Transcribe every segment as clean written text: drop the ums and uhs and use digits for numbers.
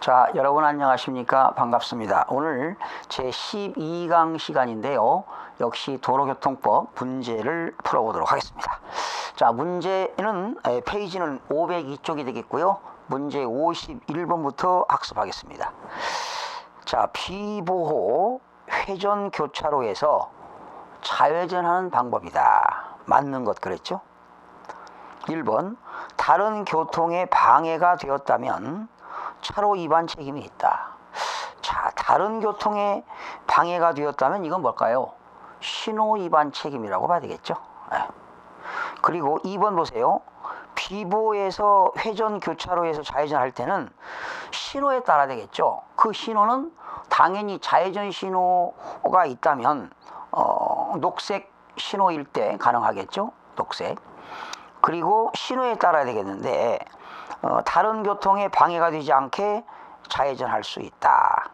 자, 여러분 안녕하십니까? 반갑습니다. 오늘 제 12강 시간인데요. 역시 도로교통법 문제를 풀어보도록 하겠습니다. 자, 문제는 페이지는 502쪽이 되겠고요. 문제 51번부터 학습하겠습니다. 자, 비보호 회전 교차로에서 좌회전하는 방법이다. 맞는 것 그랬죠? 1번, 다른 교통에 방해가 되었다면 차로 위반 책임이 있다. 자, 다른 교통에 방해가 되었다면 이건 뭘까요? 신호 위반 책임이라고 봐야 되겠죠. 그리고 2번 보세요. 비보에서 회전 교차로에서 좌회전할 때는 신호에 따라 되겠죠. 그 신호는 당연히 좌회전 신호가 있다면 녹색 신호일 때 가능하겠죠. 녹색. 그리고 신호에 따라야 되겠는데 다른 교통에 방해가 되지 않게 좌회전할 수 있다.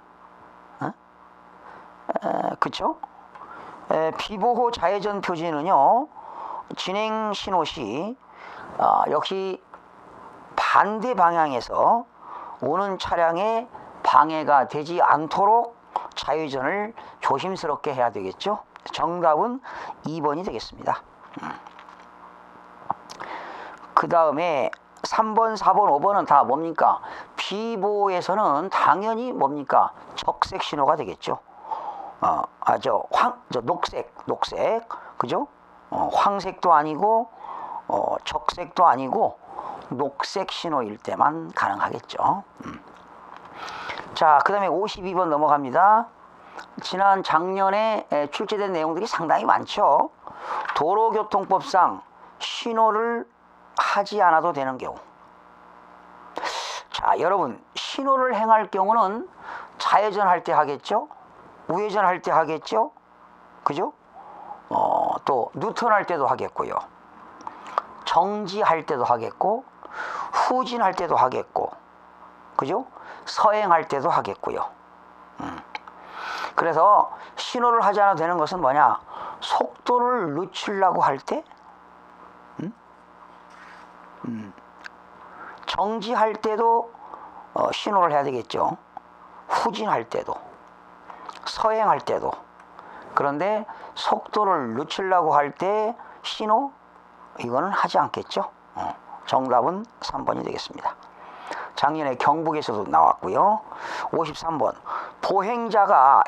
그쵸? 비보호 좌회전 표지는요, 진행 신호 시 역시 반대 방향에서 오는 차량에 방해가 되지 않도록 좌회전을 조심스럽게 해야 되겠죠. 정답은 2번이 되겠습니다. 그 다음에 3번, 4번, 5번은 다 뭡니까? 비보에서는 당연히 뭡니까? 적색 신호가 되겠죠. 녹색, 그죠? 황색도 아니고, 적색도 아니고, 녹색 신호일 때만 가능하겠죠. 자, 그 다음에 52번 넘어갑니다. 지난 작년에 출제된 내용들이 상당히 많죠. 도로교통법상 신호를 하지 않아도 되는 경우. 자, 여러분, 신호를 행할 경우는 좌회전할 때 하겠죠? 우회전할 때 하겠죠? 그죠? 또 뉴턴할 때도 하겠고요. 정지할 때도 하겠고, 후진할 때도 하겠고, 그죠? 서행할 때도 하겠고요. 그래서 신호를 하지 않아도 되는 것은 뭐냐? 속도를 늦추려고 할 때, 정지할 때도 신호를 해야 되겠죠. 후진할 때도, 서행할 때도. 그런데 속도를 늦추려고 할 때 신호, 이거는 하지 않겠죠. 정답은 3번이 되겠습니다. 작년에 경북에서도 나왔고요. 53번, 보행자가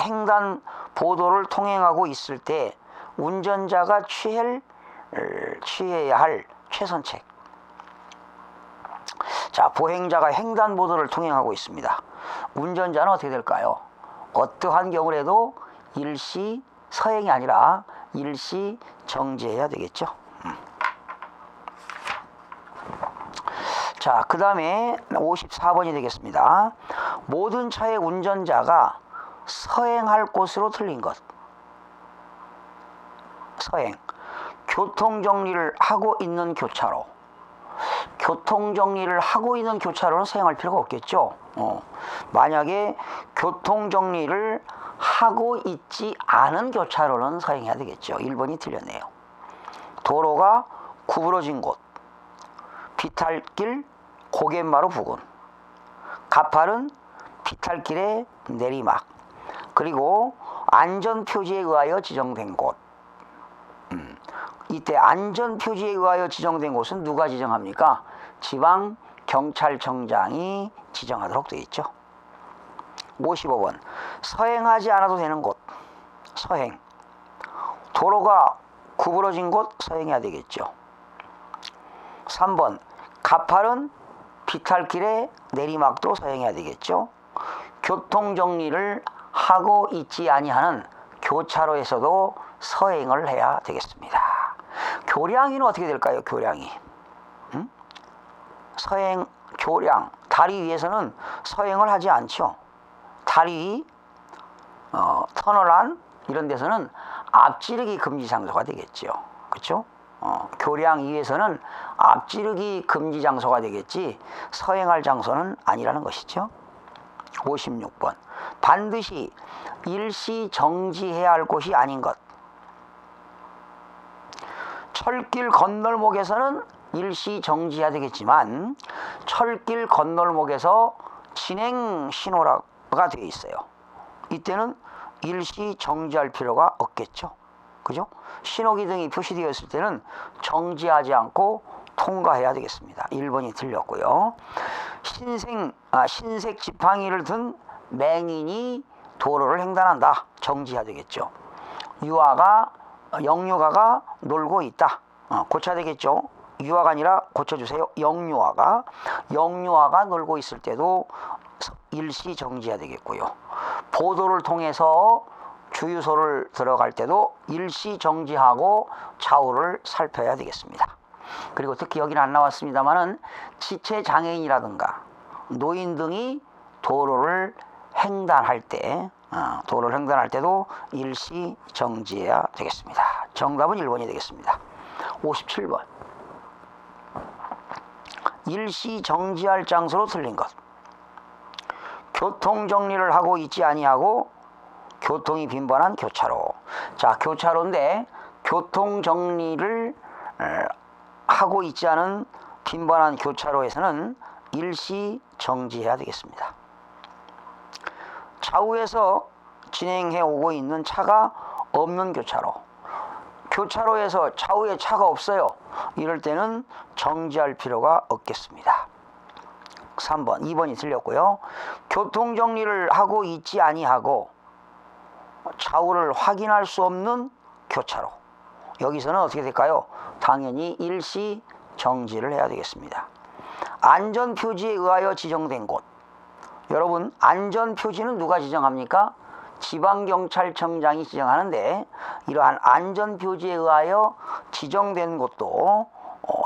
횡단보도를 통행하고 있을 때 운전자가 취해야 할 최선책. 자, 보행자가 횡단보도를 통행하고 있습니다. 운전자는 어떻게 될까요? 어떠한 경우라도 일시 서행이 아니라 일시 정지해야 되겠죠. 자, 그 다음에 54번이 되겠습니다. 모든 차의 운전자가 서행할 곳으로 틀린 것. 서행. 교통정리를 하고 있는 교차로. 교통정리를 하고 있는 교차로는 서행할 필요가 없겠죠. 만약에 교통정리를 하고 있지 않은 교차로는 서행해야 되겠죠. 1번이 틀렸네요. 도로가 구부러진 곳, 비탈길, 고갯마루 부근, 가파른 비탈길의 내리막, 그리고 안전표지에 의하여 지정된 곳. 이때 안전표지에 의하여 지정된 곳은 누가 지정합니까? 지방경찰청장이 지정하도록 되어 있죠. 55번, 서행하지 않아도 되는 곳. 서행. 도로가 구부러진 곳 서행해야 되겠죠. 3번, 가파른 비탈길의 내리막도 서행해야 되겠죠. 교통정리를 하고 있지 아니하는 교차로에서도 서행을 해야 되겠습니다. 교량이는 어떻게 될까요? 교량이. 서행, 교량. 다리 위에서는 서행을 하지 않죠. 다리, 터널안 이런 데서는 앞지르기 금지 장소가 되겠죠. 그렇죠? 교량 위에서는 앞지르기 금지 장소가 되겠지 서행할 장소는 아니라는 것이죠. 56번, 반드시 일시 정지해야 할 곳이 아닌 것. 철길 건널목에서는 일시 정지해야 되겠지만 철길 건널목에서 진행 신호가 되어 있어요. 이때는 일시 정지할 필요가 없겠죠. 그죠? 신호기둥이 표시되어 있을 때는 정지하지 않고 통과해야 되겠습니다. 1번이 틀렸고요. 흰색 지팡이를 든 맹인이 도로를 횡단한다. 정지해야 되겠죠. 영유아가 놀고 있다. 고쳐야 되겠죠. 유아가 아니라 고쳐주세요. 영유아가 놀고 있을 때도 일시 정지해야 되겠고요. 보도를 통해서 주유소를 들어갈 때도 일시 정지하고 좌우를 살펴야 되겠습니다. 그리고 특히 여기는 안 나왔습니다만은 지체 장애인이라든가 노인 등이 도로를 횡단할 때도 일시 정지해야 되겠습니다. 정답은 1번이 되겠습니다. 57번. 일시 정지할 장소로 틀린 것. 교통 정리를 하고 있지 아니하고 교통이 빈번한 교차로. 자, 교차로인데 교통 정리를 하고 있지 않은 빈번한 교차로에서는 일시 정지해야 되겠습니다. 좌우에서 진행해 오고 있는 차가 없는 교차로. 교차로에서 좌우에 차가 없어요. 이럴 때는 정지할 필요가 없겠습니다. 3번, 2번이 틀렸고요. 교통 정리를 하고 있지 아니하고 좌우를 확인할 수 없는 교차로. 여기서는 어떻게 될까요? 당연히 일시 정지를 해야 되겠습니다. 안전표지에 의하여 지정된 곳. 여러분, 안전표지는 누가 지정합니까? 지방경찰청장이 지정하는데 이러한 안전표지에 의하여 지정된 곳도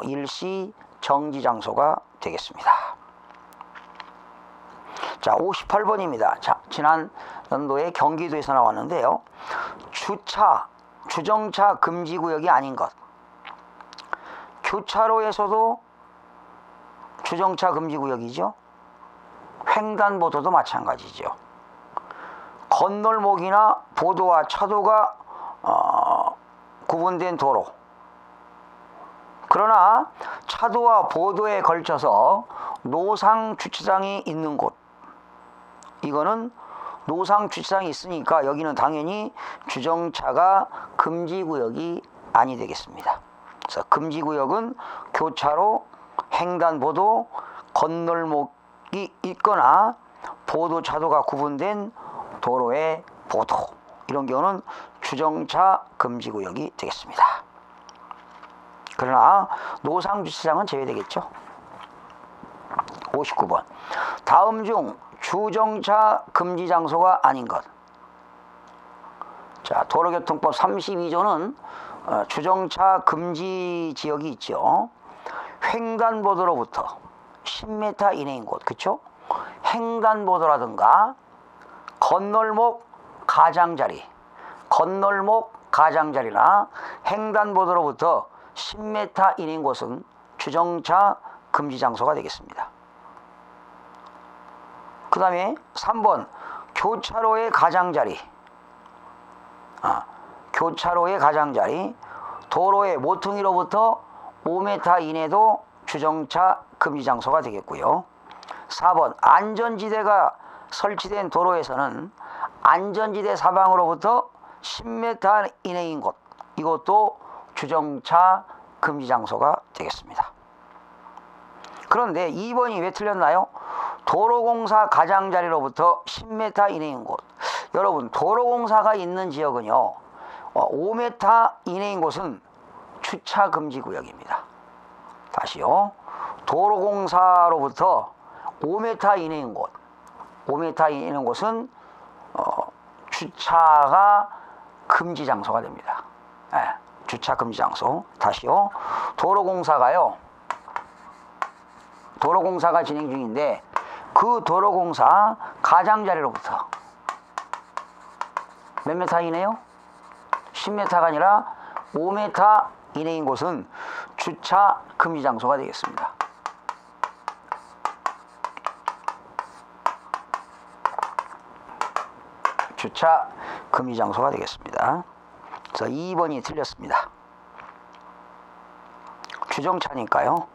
일시 정지 장소가 되겠습니다. 자, 58번입니다. 자, 지난 연도에 경기도에서 나왔는데요. 주정차 금지구역이 아닌 것. 교차로에서도 주정차 금지구역이죠. 횡단보도도 마찬가지죠. 건널목이나 보도와 차도가 구분된 도로. 그러나 차도와 보도에 걸쳐서 노상 주차장이 있는 곳. 이거는 노상 주차장이 있으니까 여기는 당연히 주정차가 금지구역이 아니 되겠습니다. 그래서 금지구역은 교차로, 횡단보도, 건널목이 있거나 보도, 차도가 구분된 도로의 보도, 이런 경우는 주정차 금지구역이 되겠습니다. 그러나 노상 주차장은 제외되겠죠. 59번. 다음 중 주정차 금지 장소가 아닌 것. 자, 도로교통법 32조는 주정차 금지 지역이 있죠. 횡단보도로부터 10m 이내인 곳, 그렇죠? 횡단보도라든가 건널목 가장자리나 횡단보도로부터 10m 이내인 곳은 주정차 금지 장소가 되겠습니다. 그 다음에 3번 교차로의 가장자리. 교차로의 가장자리, 도로의 모퉁이로부터 5m 이내도 주정차 금지 장소가 되겠고요. 4번 안전지대가 설치된 도로에서는 안전지대 사방으로부터 10m 이내인 곳, 이것도 주정차 금지 장소가 되겠습니다. 그런데 2번이 왜 틀렸나요? 도로공사 가장자리로부터 10m 이내인 곳. 여러분, 도로공사가 있는 지역은요, 5m 이내인 곳은 주차 금지 구역입니다. 다시요. 도로공사로부터 5m 이내인 곳, 5m 이내인 곳은 주차가 금지 장소가 됩니다. 주차 금지 장소. 다시요. 도로공사가 진행 중인데 그 도로공사 가장자리로부터 몇 m 이내요? 10m가 아니라 5m 이내인 곳은 주차 금지 장소가 되겠습니다. 주차 금지 장소가 되겠습니다. 그래서 2번이 틀렸습니다. 주정차니까요.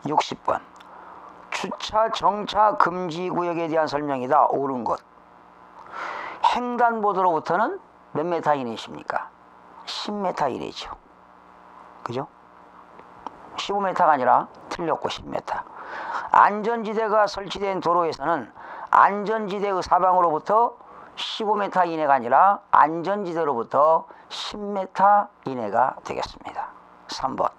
60번. 주차 정차 금지 구역에 대한 설명이다. 옳은 것. 횡단보도로부터는 몇 메타 이내십니까? 10m 이내죠. 그죠? 15m가 아니라 틀렸고 10m. 안전지대가 설치된 도로에서는 안전지대의 사방으로부터 15m 이내가 아니라 안전지대로부터 10m 이내가 되겠습니다. 3번.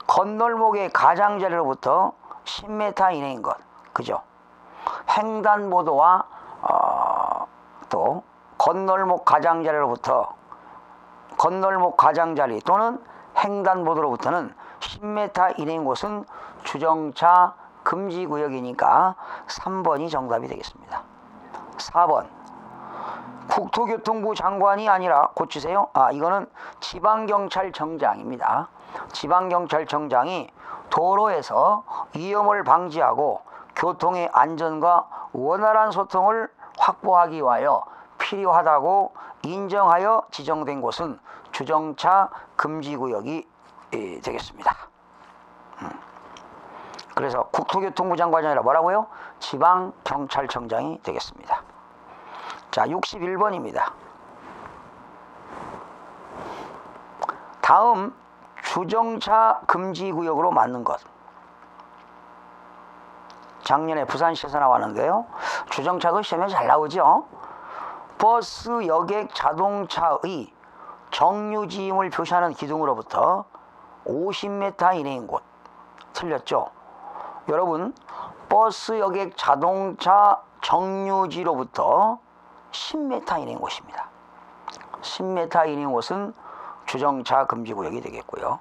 건널목의 가장자리로부터 10m 이내인 것. 그죠? 횡단보도와 또 건널목 가장자리로부터 건널목 가장자리 또는 횡단보도로부터는 10m 이내인 곳은 주정차 금지구역이니까 3번이 정답이 되겠습니다. 4번. 국토교통부 장관이 아니라 고치세요. 이거는 지방경찰청장입니다. 지방경찰청장이 도로에서 위험을 방지하고 교통의 안전과 원활한 소통을 확보하기 위하여 필요하다고 인정하여 지정된 곳은 주정차 금지구역이 되겠습니다. 그래서 국토교통부 장관이 아니라 뭐라고요? 지방경찰청장이 되겠습니다. 자, 61번입니다. 다음 주정차 금지구역으로 맞는 것. 작년에 부산시에서 나왔는데요. 주정차도 시험에 잘 나오죠. 버스, 여객, 자동차의 정류지임을 표시하는 기둥으로부터 50m 이내인 곳. 틀렸죠? 여러분, 버스, 여객, 자동차 정류지로부터 10m 이내인 곳입니다. 10m 이내인 곳은 주정차 금지구역이 되겠고요.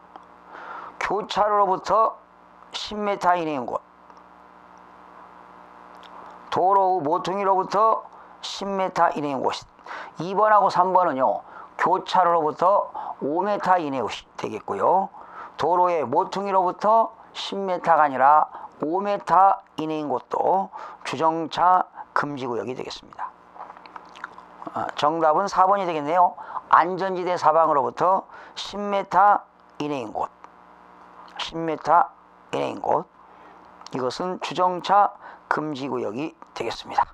교차로로부터 10m 이내인 곳, 도로 모퉁이로부터 10m 이내인 곳. 2번하고 3번은요, 교차로로부터 5m 이내 되겠고요. 도로의 모퉁이로부터 10m가 아니라 5m 이내인 곳도 주정차 금지구역이 되겠습니다. 정답은 4번이 되겠네요. 안전지대 사방으로부터 10m 이내인 곳, 10m 이내인 곳, 이것은 주정차 금지구역이 되겠습니다.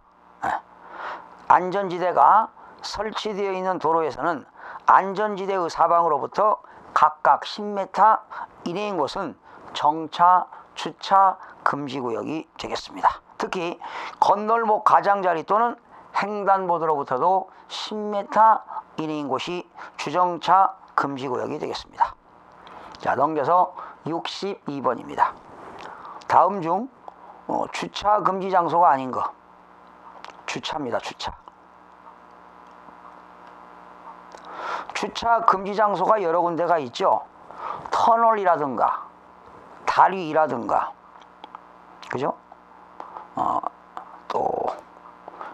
안전지대가 설치되어 있는 도로에서는 안전지대의 사방으로부터 각각 10m 이내인 곳은 정차, 주차 금지구역이 되겠습니다. 특히 건널목 가장자리 또는 횡단보도로부터도 10m 이내인 곳이 주정차 금지구역이 되겠습니다. 자, 넘겨서 62번입니다. 다음 중 주차 금지 장소가 아닌 거. 주차입니다. 주차. 주차 금지 장소가 여러 군데가 있죠. 터널이라든가 다리라든가, 그죠? 또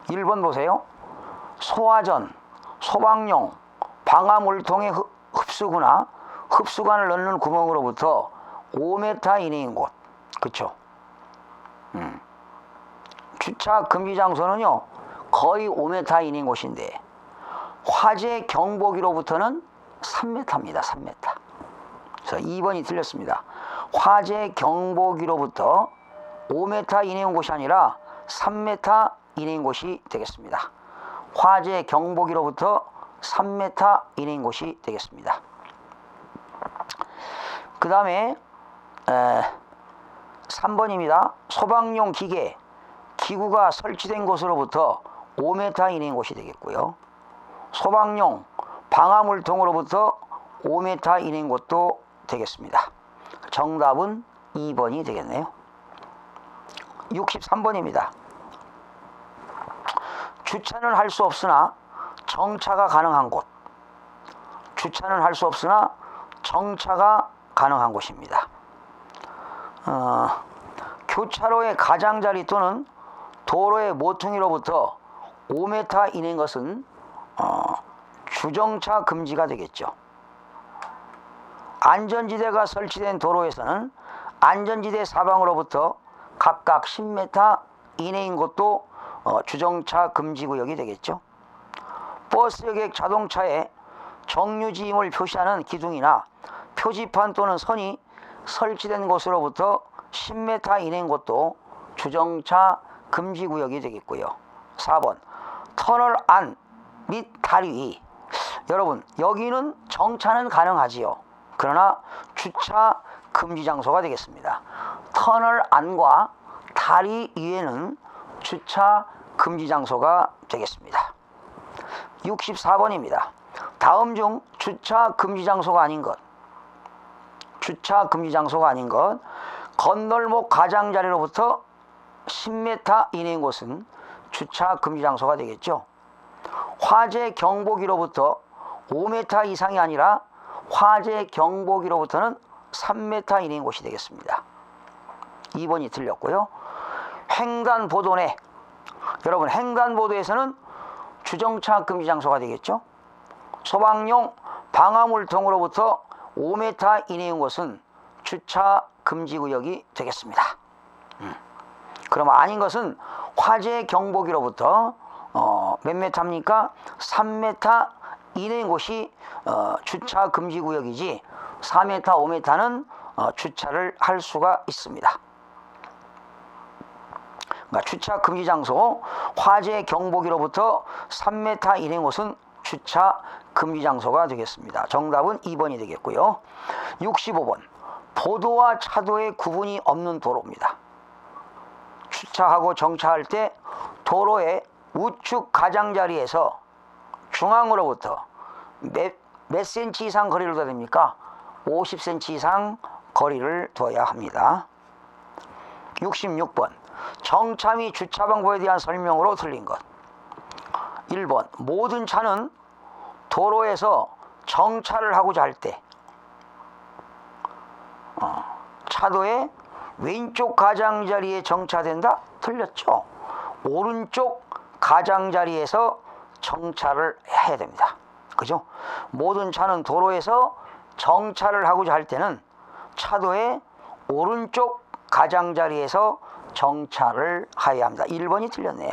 1번 보세요. 소화전, 소방용, 방화물통의 흡수구나 흡수관을 넣는 구멍으로부터 5m 이내인 곳. 그쵸? 주차 금지 장소는요, 거의 5m 이내인 곳인데 화재 경보기로부터는 3m입니다. 3m. 그래서 2번이 틀렸습니다. 화재 경보기로부터 5m 이내인 곳이 아니라 3m 이내인 곳이 되겠습니다. 화재 경보기로부터 3m 이내인 곳이 되겠습니다. 그 다음에 3번입니다. 소방용 기계, 기구가 설치된 곳으로부터 5m 이내인 곳이 되겠고요. 소방용 방화물통으로부터 5m 이내인 곳도 되겠습니다. 정답은 2번이 되겠네요. 63번입니다. 주차는 할 수 없으나 정차가 가능한 곳. 주차는 할 수 없으나 정차가 가능한 곳입니다. 교차로의 가장자리 또는 도로의 모퉁이로부터 5m 이내인 것은 주정차 금지가 되겠죠. 안전지대가 설치된 도로에서는 안전지대 사방으로부터 각각 10m 이내인 곳도 주정차 금지구역이 되겠죠. 버스, 여객, 자동차의 정류지임을 표시하는 기둥이나 표지판 또는 선이 설치된 곳으로부터 10m 이내인 곳도 주정차 금지구역이 되겠고요. 4번 터널 안 및 다리 위. 여러분 여기는 정차는 가능하지요. 그러나 주차 금지 장소가 되겠습니다. 터널 안과 다리 위에는 주차 금지 장소가 되겠습니다. 64번입니다. 다음 중 주차 금지 장소가 아닌 것. 주차 금지 장소가 아닌 것. 건널목 가장자리로부터 10m 이내인 곳은 주차 금지 장소가 되겠죠. 화재 경보기로부터 5m 이상이 아니라 화재 경보기로부터는 3m 이내인 곳이 되겠습니다. 2번이 틀렸고요. 횡단보도 내. 여러분 횡단보도에서는 주정차 금지 장소가 되겠죠. 소방용 방화물통으로부터 5m 이내인 곳은 주차 금지 구역이 되겠습니다. 그럼 아닌 것은 화재 경보기로부터 몇 m입니까? 3m 이내인 곳이 주차 금지 구역이지 4m, 5m는 주차를 할 수가 있습니다. 그러니까 주차 금지 장소 화재 경보기로부터 3m 이내인 곳은 주차 금지 장소가 되겠습니다. 정답은 2번이 되겠고요. 65번 보도와 차도의 구분이 없는 도로입니다. 주차하고 정차할 때 도로의 우측 가장자리에서 중앙으로부터 몇 센치 이상 거리를 둬야 됩니까? 50cm 이상 거리를 둬야 합니다. 66번 정차 및 주차 방법에 대한 설명으로 틀린 것. 1번 모든 차는 도로에서 정차를 하고자 할 때 차도의 왼쪽 가장자리에 정차된다? 틀렸죠. 오른쪽 가장자리에서 정차를 해야 됩니다. 그죠? 모든 차는 도로에서 정차를 하고자 할 때는 차도의 오른쪽 가장자리에서 정차를 해야 합니다. 1번이 틀렸네요.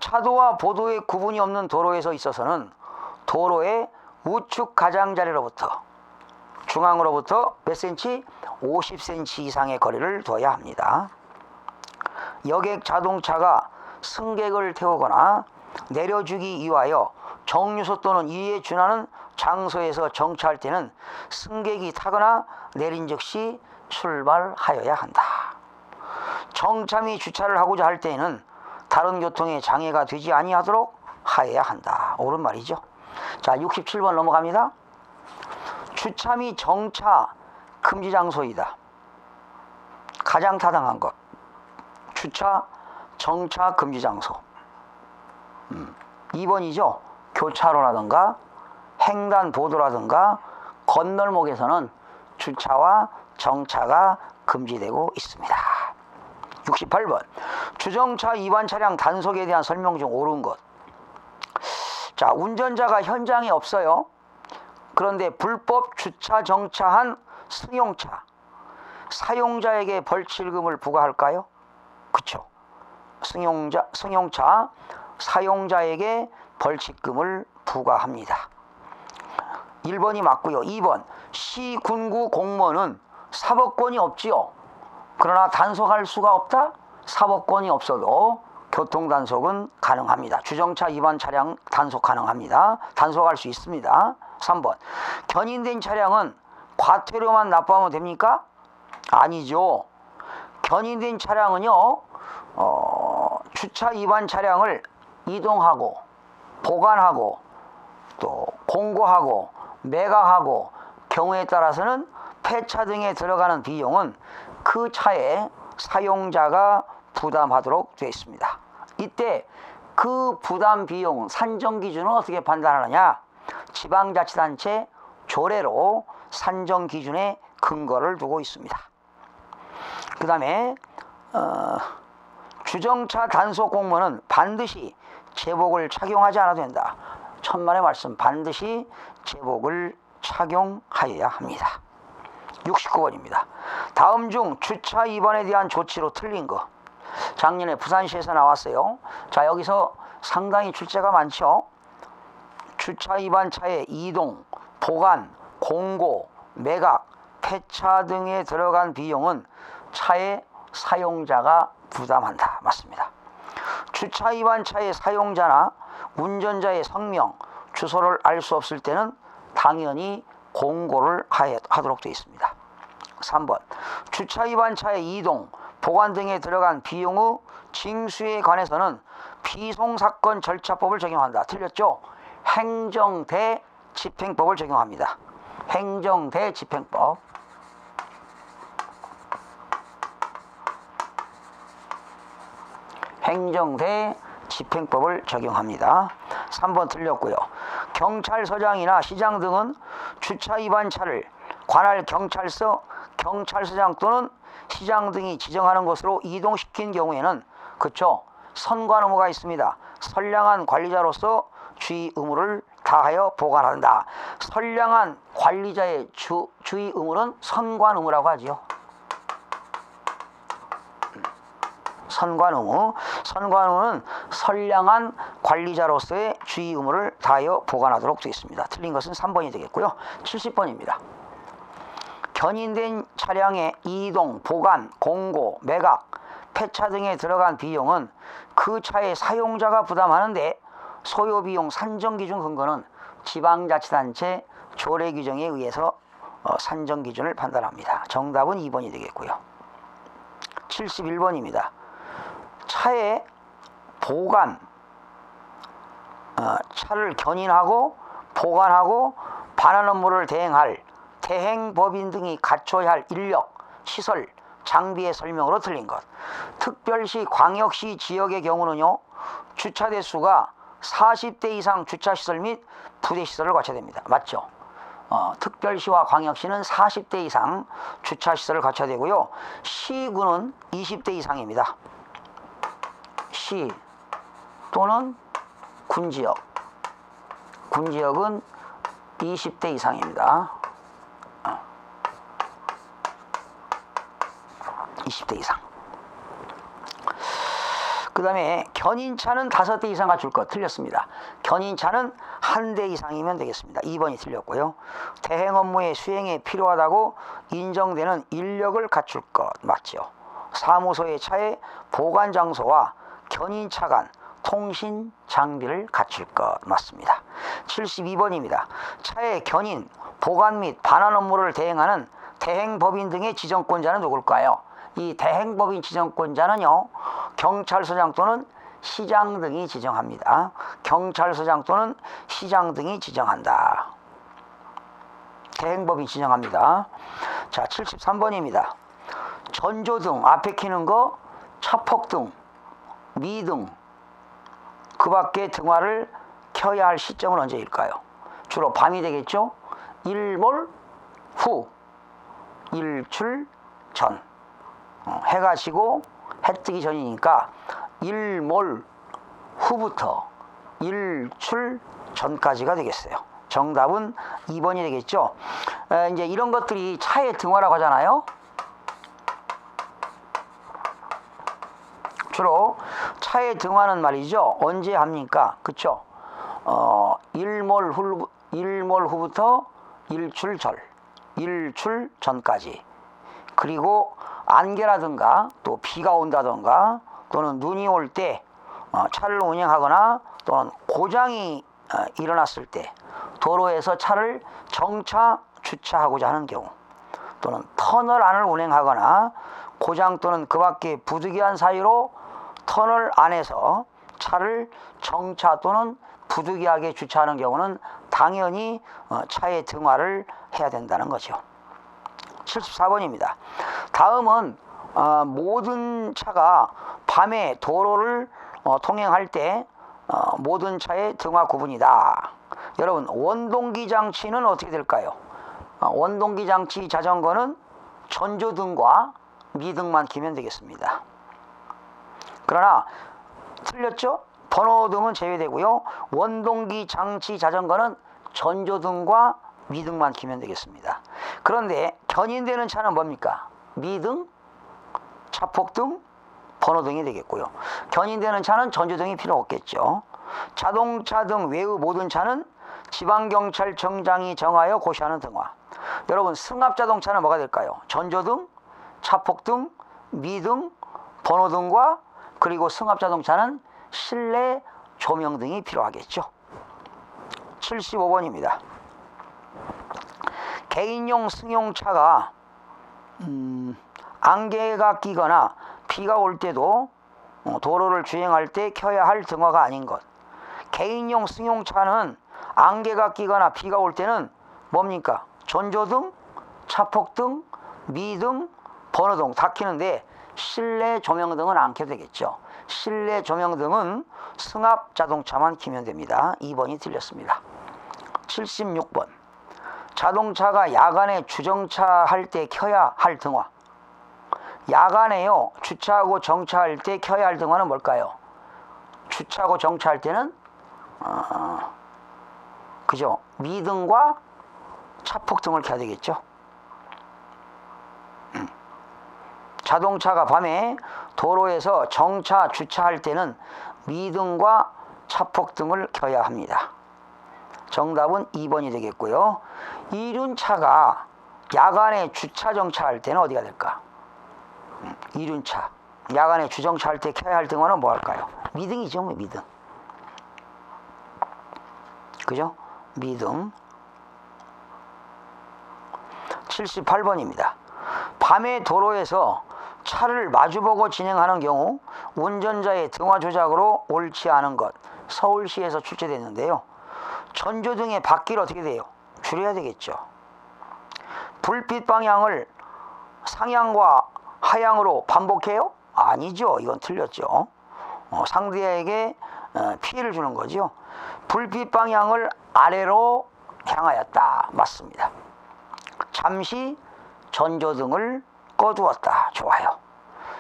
차도와 보도의 구분이 없는 도로에서 있어서는 도로의 우측 가장자리로부터 중앙으로부터 몇 cm? 50cm 이상의 거리를 둬야 합니다. 여객 자동차가 승객을 태우거나 내려주기 위하여 정류소 또는 이에 준하는 장소에서 정차할 때는 승객이 타거나 내린 즉시 출발하여야 한다. 정차 및 주차를 하고자 할 때에는 다른 교통에 장애가 되지 아니하도록 하여야 한다. 옳은 말이죠. 자, 67번 넘어갑니다. 주차 및 정차 금지 장소이다. 가장 타당한 것. 주차, 정차 금지 장소. 2번이죠. 교차로라든가 횡단보도라든가 건널목에서는 주차와 정차가 금지되고 있습니다. 68번 주정차 위반 차량 단속에 대한 설명 중 옳은 것. 자, 운전자가 현장에 없어요. 그런데 불법 주차 정차한 승용차 사용자에게 벌칙금을 부과할까요? 그렇죠. 승용차 사용자에게 벌칙금을 부과합니다. 1번이 맞고요. 2번 시, 군구 공무원은 사법권이 없지요. 그러나 단속할 수가 없다? 사법권이 없어도 교통단속은 가능합니다. 주정차 위반 차량 단속 가능합니다. 단속할 수 있습니다. 3번 견인된 차량은 과태료만 납부하면 됩니까? 아니죠. 견인된 차량은요 주차 위반 차량을 이동하고 보관하고 또 공고하고 매각하고 경우에 따라서는 폐차 등에 들어가는 비용은 그 차의 사용자가 부담하도록 되어 있습니다. 이때 그 부담 비용 산정 기준은 어떻게 판단하느냐? 지방자치단체 조례로 산정 기준에 근거를 두고 있습니다. 그 다음에 주정차 단속 공무원은 반드시 제복을 착용하지 않아도 된다. 천만의 말씀, 반드시 제복을 착용하여야 합니다. 69번입니다. 다음 중 주차 위반에 대한 조치로 틀린 거. 작년에 부산시에서 나왔어요. 자, 여기서 상당히 출제가 많죠. 주차 위반 차의 이동, 보관, 공고, 매각, 폐차 등에 들어간 비용은 차의 사용자가 부담한다. 맞습니다. 주차 위반 차의 사용자나 운전자의 성명, 주소를 알 수 없을 때는 당연히 공고를 하도록 되어 있습니다. 3번 주차 위반 차의 이동, 보관 등에 들어간 비용의 징수에 관해서는 피송사건 절차법을 적용한다. 틀렸죠? 행정대집행법을 적용합니다. 행정대집행법. 행정대집행법을 적용합니다. 3번 틀렸고요. 경찰서장이나 시장 등은 주차 위반 차를 관할 경찰서, 경찰서장 또는 시장 등이 지정하는 곳으로 이동시킨 경우에는 그쵸? 선관 의무가 있습니다. 선량한 관리자로서 주의 의무를 다하여 보관한다. 선량한 관리자의 주의 의무는 선관 의무라고 하지요. 선관 의무. 선관 의무는 선량한 관리자로서의 주의 의무를 다하여 보관하도록 되어 있습니다. 틀린 것은 3번이 되겠고요. 70번입니다. 견인된 차량의 이동, 보관, 공고, 매각, 폐차 등에 들어간 비용은 그 차의 사용자가 부담하는데 소요비용 산정기준 근거는 지방자치단체 조례규정에 의해서 산정기준을 판단합니다. 정답은 2번이 되겠고요. 71번입니다. 차의 보관, 차를 견인하고 보관하고 반환 업무를 대행할 대행법인 등이 갖춰야 할 인력, 시설, 장비의 설명으로 틀린 것. 특별시, 광역시 지역의 경우는요, 주차 대수가 40대 이상 주차시설 및 부대시설을 갖춰야 됩니다. 맞죠? 특별시와 광역시는 40대 이상 주차시설을 갖춰야 되고요. 시군은 20대 이상입니다. 시 또는 군지역. 군지역은 20대 이상입니다. 20대 이상. 그 다음에 견인차는 5대 이상 갖출 것. 틀렸습니다. 견인차는 1대 이상이면 되겠습니다. 2번이 틀렸고요. 대행 업무의 수행에 필요하다고 인정되는 인력을 갖출 것. 맞죠? 사무소의 차의 보관 장소와 견인차 간 통신 장비를 갖출 것. 맞습니다. 72번입니다. 차의 견인, 보관 및 반환 업무를 대행하는 대행법인 등의 지정권자는 누굴까요? 이 대행법인 지정권자는요, 경찰서장 또는 시장 등이 지정합니다. 경찰서장 또는 시장 등이 지정한다. 대행법인 지정합니다. 자, 73번입니다. 전조등, 앞에 켜는 거, 차폭등, 미등, 그 밖에 등화를 켜야 할 시점은 언제일까요? 주로 밤이 되겠죠? 일몰 후, 일출 전. 해가 지고 해 뜨기 전이니까 일몰 후부터 일출 전까지가 되겠어요. 정답은 2번이 되겠죠. 이제 이런 것들이 차의 등화라고 하잖아요. 주로 차의 등화는 말이죠. 언제 합니까? 그쵸? 일몰 후부터 일출 전까지. 그리고 안개라든가 또 비가 온다든가 또는 눈이 올 때 차를 운행하거나 또는 고장이 일어났을 때 도로에서 차를 정차 주차하고자 하는 경우 또는 터널 안을 운행하거나 고장 또는 그 밖에 부득이한 사유로 터널 안에서 차를 정차 또는 부득이하게 주차하는 경우는 당연히 차의 등화를 해야 된다는 거죠. 74번입니다. 다음은 모든 차가 밤에 도로를 통행할 때 모든 차의 등화 구분이다. 여러분, 원동기 장치는 어떻게 될까요? 원동기 장치 자전거는 전조등과 미등만 켜면 되겠습니다. 그러나 틀렸죠? 번호등은 제외되고요. 원동기 장치 자전거는 전조등과 미등만 켜면 되겠습니다. 그런데 견인되는 차는 뭡니까? 미등, 차폭등, 번호등이 되겠고요. 견인되는 차는 전조등이 필요 없겠죠. 자동차 등 외의 모든 차는 지방경찰청장이 정하여 고시하는 등화. 여러분, 승합자동차는 뭐가 될까요? 전조등, 차폭등, 미등, 번호등과 그리고 승합자동차는 실내 조명 등이 필요하겠죠. 75번입니다. 개인용 승용차가 안개가 끼거나 비가 올 때도 도로를 주행할 때 켜야 할 등화가 아닌 것. 개인용 승용차는 안개가 끼거나 비가 올 때는 뭡니까? 전조등, 차폭등, 미등, 번호등 다 켜는데 실내 조명등은 안 켜도 되겠죠. 실내 조명등은 승합 자동차만 켜면 됩니다. 2번이 틀렸습니다. 76번. 자동차가 야간에 주정차 할 때 켜야 할 등화. 야간에요, 주차하고 정차할 때 켜야 할 등화는 뭘까요? 주차하고 정차할 때는 그죠? 미등과 차폭등을 켜야 되겠죠. 자동차가 밤에 도로에서 정차, 주차할 때는 미등과 차폭등을 켜야 합니다. 정답은 2번이 되겠고요. 이륜차가 야간에 주차, 정차할 때는 어디가 될까? 이륜차. 야간에 주정차할 때 켜야 할 등화는 뭐 할까요? 미등이죠, 미등. 그죠? 미등. 78번입니다. 밤에 도로에서 차를 마주보고 진행하는 경우 운전자의 등화 조작으로 옳지 않은 것. 서울시에서 출제됐는데요. 전조등의 바퀴를 어떻게 돼요? 줄여야 되겠죠. 불빛 방향을 상향과 하향으로 반복해요? 아니죠. 이건 틀렸죠. 상대에게 피해를 주는 거죠. 불빛 방향을 아래로 향하였다. 맞습니다. 잠시 전조등을 꺼두었다. 좋아요.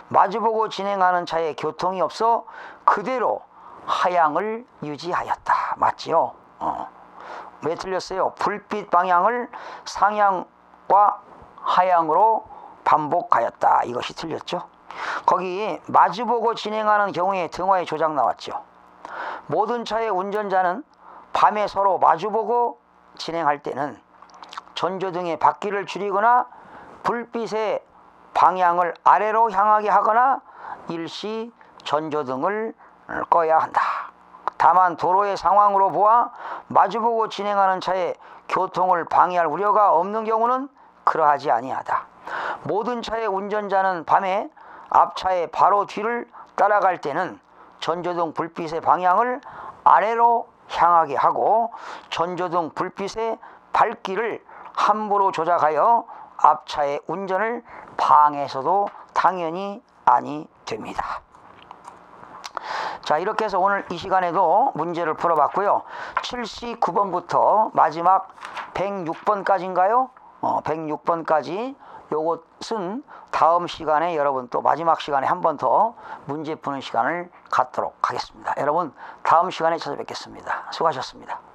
마주보고 진행하는 차에 교통이 없어 그대로 하향을 유지하였다. 맞지요? 왜 틀렸어요? 불빛 방향을 상향과 하향으로 반복하였다. 이것이 틀렸죠. 거기 마주보고 진행하는 경우에 등화의 조작 나왔죠. 모든 차의 운전자는 밤에 서로 마주보고 진행할 때는 전조등의 바퀴를 줄이거나 불빛의 방향을 아래로 향하게 하거나 일시 전조등을 꺼야 한다. 다만 도로의 상황으로 보아 마주보고 진행하는 차에 교통을 방해할 우려가 없는 경우는 그러하지 아니하다. 모든 차의 운전자는 밤에 앞차의 바로 뒤를 따라갈 때는 전조등 불빛의 방향을 아래로 향하게 하고 전조등 불빛의 밝기를 함부로 조작하여 앞차의 운전을 방해해서도 당연히 아니 됩니다. 자, 이렇게 해서 오늘 이 시간에도 문제를 풀어봤고요. 79번부터 마지막 106번까지인가요? 106번까지 요것은 다음 시간에 여러분 또 마지막 시간에 한 번 더 문제 푸는 시간을 갖도록 하겠습니다. 여러분 다음 시간에 찾아뵙겠습니다. 수고하셨습니다.